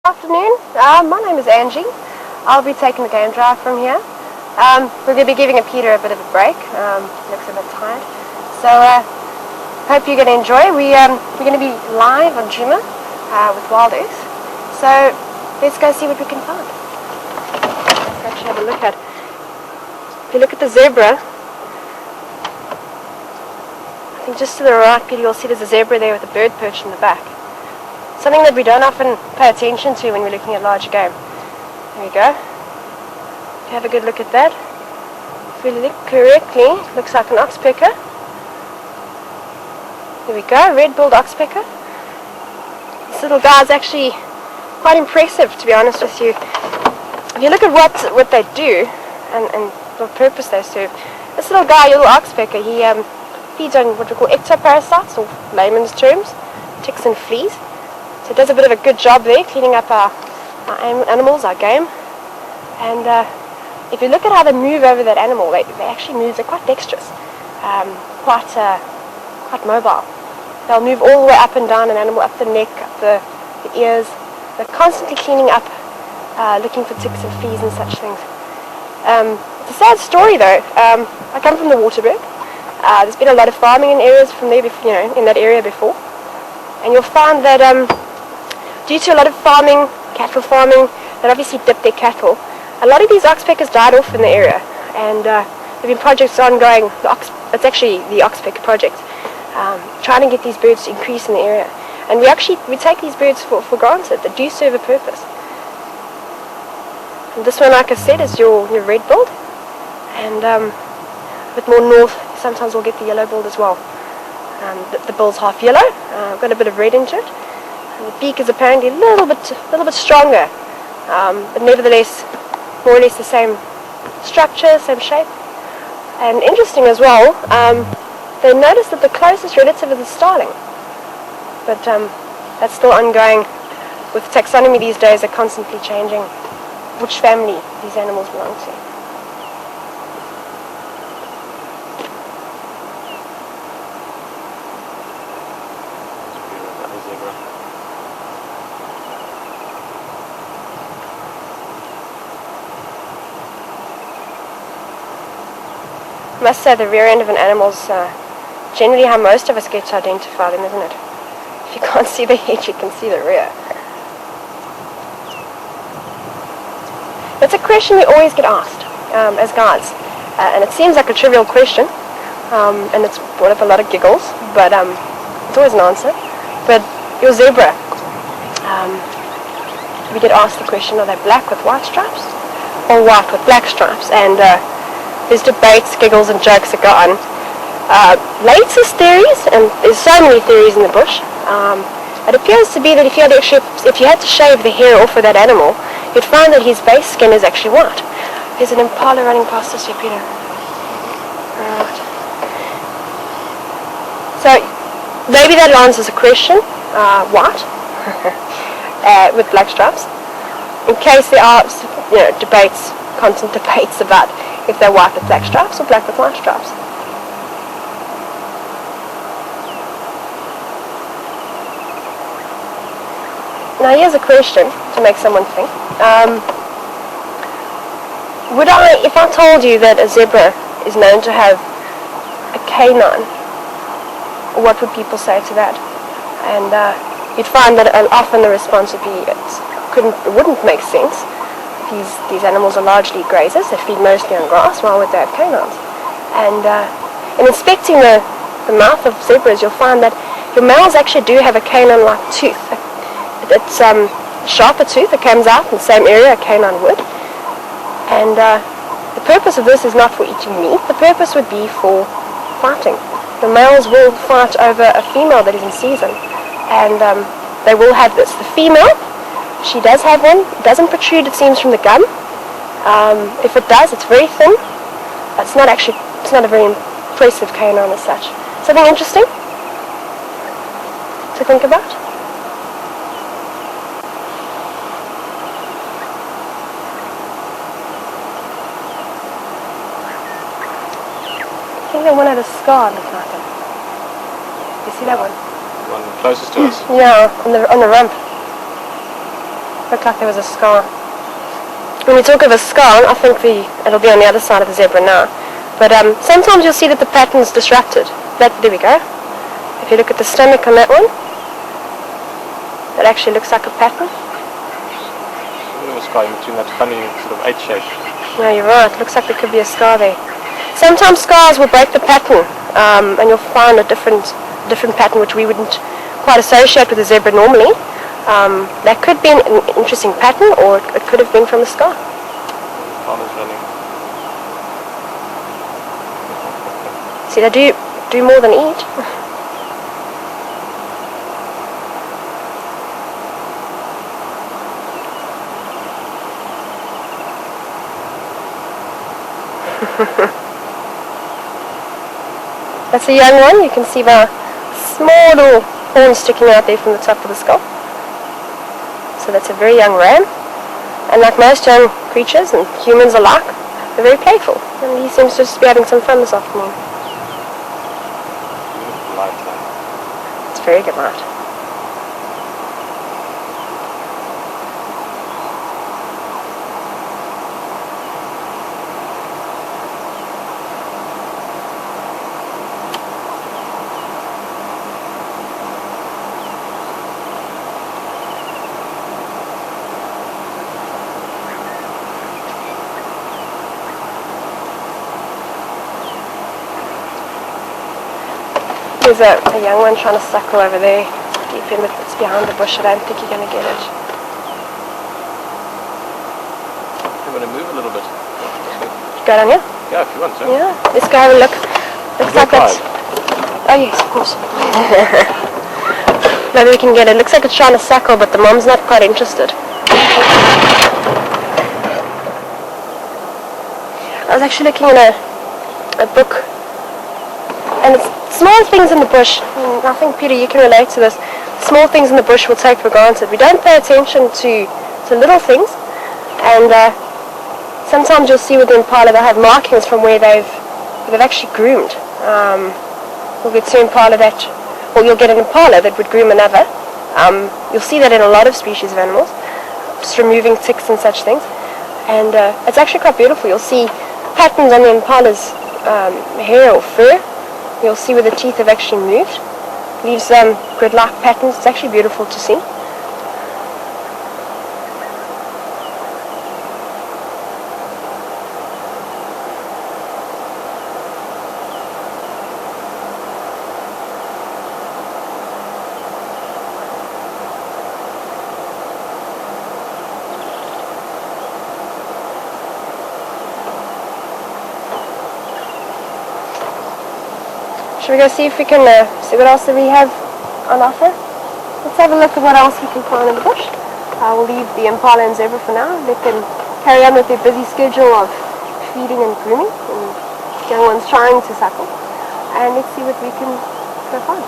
Afternoon, my name is Angie. I'll be taking the game drive from here. We're going to be giving Peter a bit of a break. Looks a bit tired. So hope you're going to enjoy. We're going to be live on Juma with Wild Earth. So let's go see what we can find. Let's actually have a look at. If you look at the zebra, I think just to the right, Peter, you'll see there's a zebra there with a bird perched in the back. Something that we don't often pay attention to when we're looking at large game. There we go. Have a good look at that. If we look correctly, looks like an oxpecker. There we go, red-billed oxpecker. This little guy's actually quite impressive, to be honest with you. If you look at what they do and the purpose they serve, this little guy, your little oxpecker, he feeds on what we call ectoparasites, or layman's terms, ticks and fleas. So it does a bit of a good job there, cleaning up our animals, our game. And if you look at how they move over that animal, they actually move, they're quite dexterous, quite mobile. They'll move all the way up and down an animal, up the neck, up the ears. They're constantly cleaning up, looking for ticks and fleas and such things. It's a sad story though. I come from the Waterberg. There's been a lot of farming in areas from there, in that area before. And you'll find that due to a lot of farming, cattle farming, that obviously dipped their cattle, a lot of these oxpeckers died off in the area. And there have been projects ongoing, it's actually the Oxpecker project, trying to get these birds to increase in the area. And we take these birds for granted. They do serve a purpose. And this one, like I said, is your red-billed. And a bit more north, sometimes we'll get the yellow-billed as well. The bill's half yellow, got a bit of red into it. And the beak is apparently a little bit stronger, but nevertheless, more or less the same structure, same shape. And interesting as well, they noticed that the closest relative is a starling. But that's still ongoing. With taxonomy these days, they're constantly changing which family these animals belong to. I must say the rear end of an animal is generally how most of us get to identify them, isn't it? If you can't see the head, you can see the rear. It's a question we always get asked as guides, and it seems like a trivial question, and it's brought up a lot of giggles, but it's always an answer. But your zebra, we get asked the question, are they black with white stripes or white with black stripes? And there's debates, giggles and jokes that go on. Latest theories, and there's so many theories in the bush, it appears to be that if you had to shave the hair off of that animal, you'd find that his base skin is actually white. There's an impala running past us here, Peter. Right. So maybe that answers a question, white, with black stripes. In case there are debates, constant debates about if they're white with black stripes or black with white stripes. Now here's a question to make someone think. If I told you that a zebra is known to have a canine, what would people say to that? And you'd find that often the response would be it wouldn't make sense. These animals are largely grazers. They feed mostly on grass. Why would they have canines? And in inspecting the mouth of zebras, you'll find that your males actually do have a canine-like tooth. It's sharper tooth that comes out in the same area a canine would. And the purpose of this is not for eating meat. The purpose would be for fighting. The males will fight over a female that is in season, and they will have this. The female, she does have one. It doesn't protrude, it seems, from the gum. If it does, it's very thin. It's not a very impressive canine as such. Something interesting to think about. I think the one had a scar looks like it. You see that one? The one closest to us? Yeah, on the rump. Looked like there was a scar. When we talk of a scar, I think it'll be on the other side of the zebra now. But sometimes you'll see that the pattern's disrupted. There we go. If you look at the stomach on that one, that actually looks like a pattern. A scar in between that funny sort of H shape. No, you're right. Looks like there could be a scar there. Sometimes scars will break the pattern, and you'll find a different pattern which we wouldn't quite associate with a zebra normally. That could be an interesting pattern, or it could have been from the scar. Farmer's running. See, they do more than eat. That's a young one. You can see the small little horn sticking out there from the top of the skull. So that's a very young ram. And like most young creatures, and humans alike, they're very playful. And he seems to just be having some fun this afternoon. It's a very good light. There's a young one trying to suckle over there, deep in, it's behind the bush. I don't think you're going to get it. You want to move a little bit? Go down here? Yeah, if you want to. Yeah, let's go have a look. Looks like that's... Oh yes, of course. Maybe we can get it. Looks like it's trying to suckle, but the mom's not quite interested. I was actually looking in a book, and it's small things in the bush. I think, Peter, you can relate to this. Small things in the bush we'll take for granted. We don't pay attention to little things, and sometimes you'll see with the impala they have markings from where they've actually groomed. You'll get an impala you'll get an impala that would groom another. You'll see that in a lot of species of animals, just removing ticks and such things, and it's actually quite beautiful. You'll see patterns on the impala's hair or fur. You'll see where the teeth have actually moved. Leaves grid-like patterns. It's actually beautiful to see. Should we go see if we can see what else that we have on offer? Let's have a look at what else we can find in the bush. We'll leave the impala and zebra for now. They can carry on with their busy schedule of feeding and grooming, and young ones trying to suckle. And let's see what we can go find.